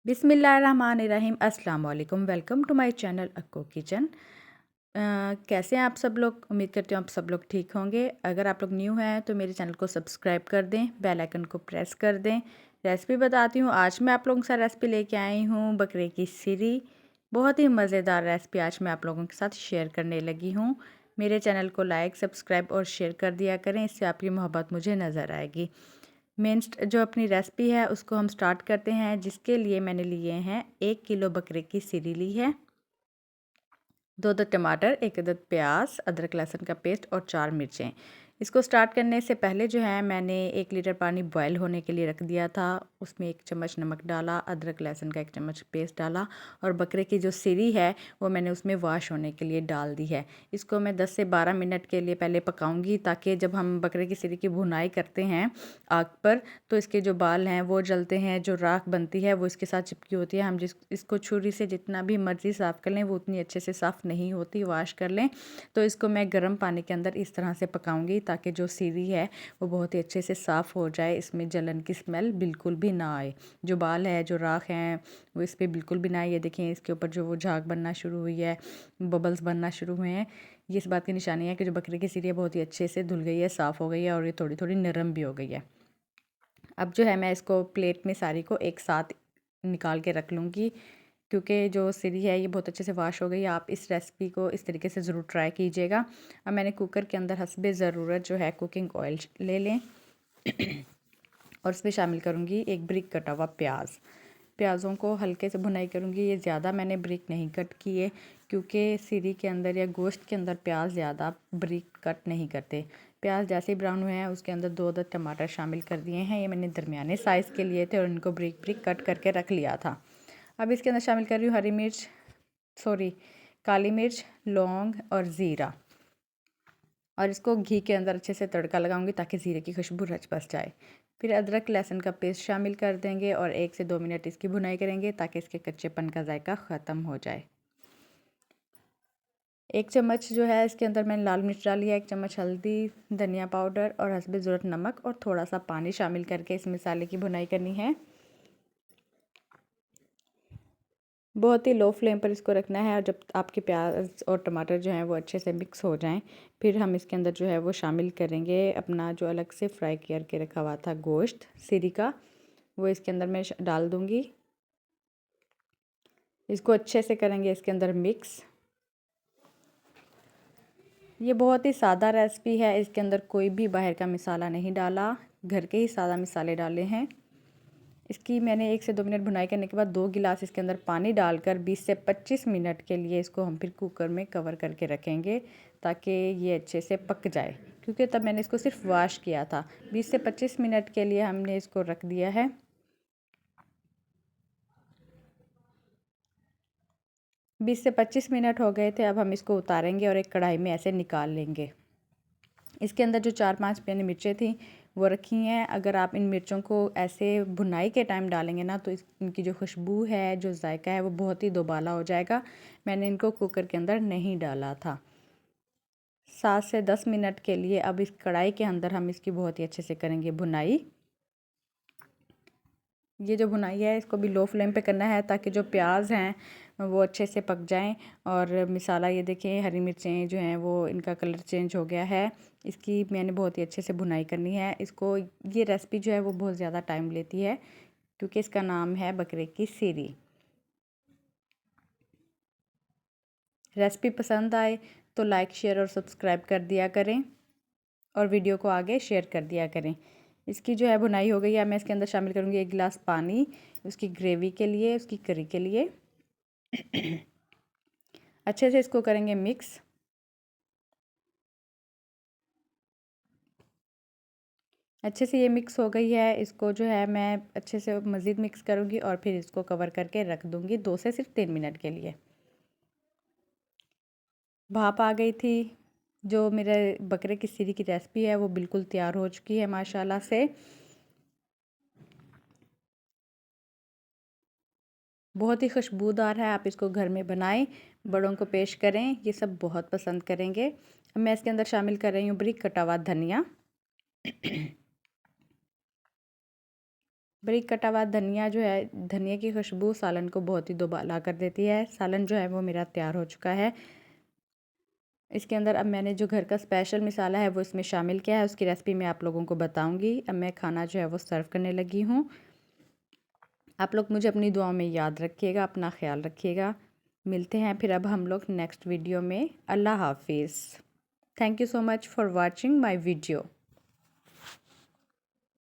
बिस्मिल्लाहिर्रहमानिर्रहीम। अस्सलाम वालेकुम। Welcome to my channel Akko kitchen. कैसे हैं आप सब लोग? उम्मीद करती हूँ आप सब लोग ठीक होंगे। अगर आप लोग न्यू हैं तो मेरे चैनल को सब्सक्राइब कर दें, बेल आइकन को प्रेस कर दें। रेसिपी बताती हूँ। आज मैं आप लोगों के साथ रेसिपी लेके आई हूँ बकरे की सिरी। बहुत ही मज़ेदार रेसिपी आज मैं आप लोगों के साथ शेयर करने लगी हूँ। मेरे चैनल को लाइक, सब्सक्राइब और शेयर कर दिया करें, इससे आपकी मोहब्बत मुझे नज़र आएगी। मेन जो अपनी रेसिपी है उसको हम स्टार्ट करते हैं, जिसके लिए मैंने लिए हैं 1 किलो बकरे की सिरी ली है, 2 अदद टमाटर, 1 अदद प्याज, अदरक लहसुन का पेस्ट और 4 मिर्चें। इसको स्टार्ट करने से पहले जो है मैंने 1 लीटर पानी बॉयल होने के लिए रख दिया था। उसमें 1 चम्मच नमक डाला, अदरक लहसुन का 1 चम्मच पेस्ट डाला और बकरे की जो सिरी है वो मैंने उसमें वॉश होने के लिए डाल दी है। इसको मैं 10 से 12 मिनट के लिए पहले पकाऊंगी, ताकि जब हम बकरे की सिरी की भुनाई करते हैं आग पर तो इसके जो बाल हैं वो जलते हैं, जो राख बनती है वो इसके साथ चिपकी होती है। हम इसको छुरी से जितना भी मर्ज़ी साफ़ कर लें वो उतनी अच्छे से साफ़ नहीं होती, वॉश कर लें। तो इसको मैं गर्म पानी के अंदर इस तरह से पकाऊंगी ताकि जो सिरी है वो बहुत ही अच्छे से साफ़ हो जाए, इसमें जलन की स्मेल बिल्कुल भी ना आए। जो बाल है, जो राख हैं वो इस पर बिल्कुल भी ना आए। ये देखें इसके ऊपर जो वो झाग बनना शुरू हुई है, बबल्स बनना शुरू हुए हैं, ये इस बात की निशानी है कि जो बकरे की सिरी है बहुत ही अच्छे से धुल गई है, साफ़ हो गई है और ये थोड़ी थोड़ी नरम भी हो गई है। अब जो है मैं इसको प्लेट में सारी को एक साथ निकाल के रख लूँगी, क्योंकि जो सिरी है ये बहुत अच्छे से वॉश हो गई है। आप इस रेसिपी को इस तरीके से ज़रूर ट्राई कीजिएगा। अब मैंने कुकर के अंदर हस्बे ज़रूरत जो है कुकिंग ऑयल ले लें और उसमें शामिल करूँगी 1 ब्रिक कटा हुआ प्याज। प्याज़ों को हल्के से भुनाई करूँगी। ये ज़्यादा मैंने ब्रिक नहीं कट किए, क्योंकि सिरी के अंदर या गोश्त के अंदर प्याज ज़्यादा ब्रिक कट नहीं करते। प्याज जैसे ही ब्राउन हुए हैं उसके अंदर 2 अदद टमाटर शामिल कर दिए हैं। ये मैंने दरमियाने साइज़ के लिए थे और इनको ब्रिक ब्रिक कट करके रख लिया था। अब इसके अंदर शामिल कर रही हूँ हरी मिर्च, काली मिर्च, लौंग और ज़ीरा, और इसको घी के अंदर अच्छे से तड़का लगाऊंगी ताकि ज़ीरे की खुशबू रच बस जाए। फिर अदरक लहसुन का पेस्ट शामिल कर देंगे और 1 से 2 मिनट इसकी भुनाई करेंगे ताकि इसके कच्चेपन का जायका ख़त्म हो जाए। 1 चम्मच जो है इसके अंदर मैंने लाल मिर्च डाली है, 1 चम्मच हल्दी, धनिया पाउडर और हस्बे ज़रूरत नमक और थोड़ा सा पानी शामिल करके इस मसाले की भुनाई करनी है। बहुत ही लो फ्लेम पर इसको रखना है, और जब आपके प्याज और टमाटर जो हैं वो अच्छे से मिक्स हो जाएं फिर हम इसके अंदर जो है वो शामिल करेंगे अपना जो अलग से फ्राई करके रखा हुआ था गोश्त सिरी का, वो इसके अंदर मैं डाल दूँगी। इसको अच्छे से करेंगे इसके अंदर मिक्स। ये बहुत ही सादा रेसिपी है, इसके अंदर कोई भी बाहर का मसाला नहीं डाला, घर के ही सादा मसाले डाले हैं। इसकी मैंने 1 से 2 मिनट भुनाई करने के बाद 2 गिलास इसके अंदर पानी डालकर 20 से 25 मिनट के लिए इसको हम फिर कुकर में कवर करके रखेंगे ताकि ये अच्छे से पक जाए, क्योंकि तब मैंने इसको सिर्फ वॉश किया था। 20 से 25 मिनट के लिए हमने इसको रख दिया है। बीस से 25 मिनट हो गए थे। अब हम इसको उतारेंगे और एक कढ़ाई में ऐसे निकाल लेंगे। इसके अंदर जो 4-5 मैंने मिर्चें थी वो रखी हैं। अगर आप इन मिर्चों को ऐसे भुनाई के टाइम डालेंगे ना तो इनकी जो खुशबू है, जो जायका है वो बहुत ही दोबाला हो जाएगा। मैंने इनको कुकर के अंदर नहीं डाला था। 7 से 10 मिनट के लिए अब इस कढ़ाई के अंदर हम इसकी बहुत ही अच्छे से करेंगे भुनाई। ये जो भुनाई है इसको भी लो फ्लेम पे करना है ताकि जो प्याज हैं वो अच्छे से पक जाएं। और मसाला ये देखें, हरी मिर्चें जो हैं वो इनका कलर चेंज हो गया है। इसकी मैंने बहुत ही अच्छे से भुनाई करनी है। इसको ये रेसिपी जो है वो बहुत ज़्यादा टाइम लेती है, क्योंकि इसका नाम है बकरे की सिरी। रेसिपी पसंद आए तो लाइक, शेयर और सब्सक्राइब कर दिया करें और वीडियो को आगे शेयर कर दिया करें। इसकी जो है भुनाई हो गई है। मैं इसके अंदर शामिल करूँगी 1 गिलास पानी, उसकी ग्रेवी के लिए, उसकी करी के लिए। अच्छे से इसको करेंगे मिक्स। अच्छे से ये मिक्स हो गई है। इसको जो है मैं अच्छे से मज़ीद मिक्स करूँगी और फिर इसको कवर करके रख दूँगी 2 से सिर्फ 3 मिनट के लिए। भाप आ गई थी। जो मेरे बकरे की सिरी की रेसिपी है वो बिल्कुल तैयार हो चुकी है माशाल्लाह से। बहुत ही खुशबूदार है। आप इसको घर में बनाएं, बड़ों को पेश करें, ये सब बहुत पसंद करेंगे। अब मैं इसके अंदर शामिल कर रही हूँ बारीक कटा हुआ धनिया। बारीक कटा हुआ धनिया जो है, धनिया की खुशबू सालन को बहुत ही दुबाला कर देती है। सालन जो है वो मेरा तैयार हो चुका है। इसके अंदर अब मैंने जो घर का स्पेशल मसाला है वो इसमें शामिल किया है, उसकी रेसिपी मैं आप लोगों को बताऊंगी। अब मैं खाना जो है वो सर्व करने लगी हूँ। आप लोग मुझे अपनी दुआओं में याद रखिएगा, अपना ख्याल रखिएगा। मिलते हैं फिर अब हम लोग नेक्स्ट वीडियो में। अल्लाह हाफिज़। Thank you so much for watching my video.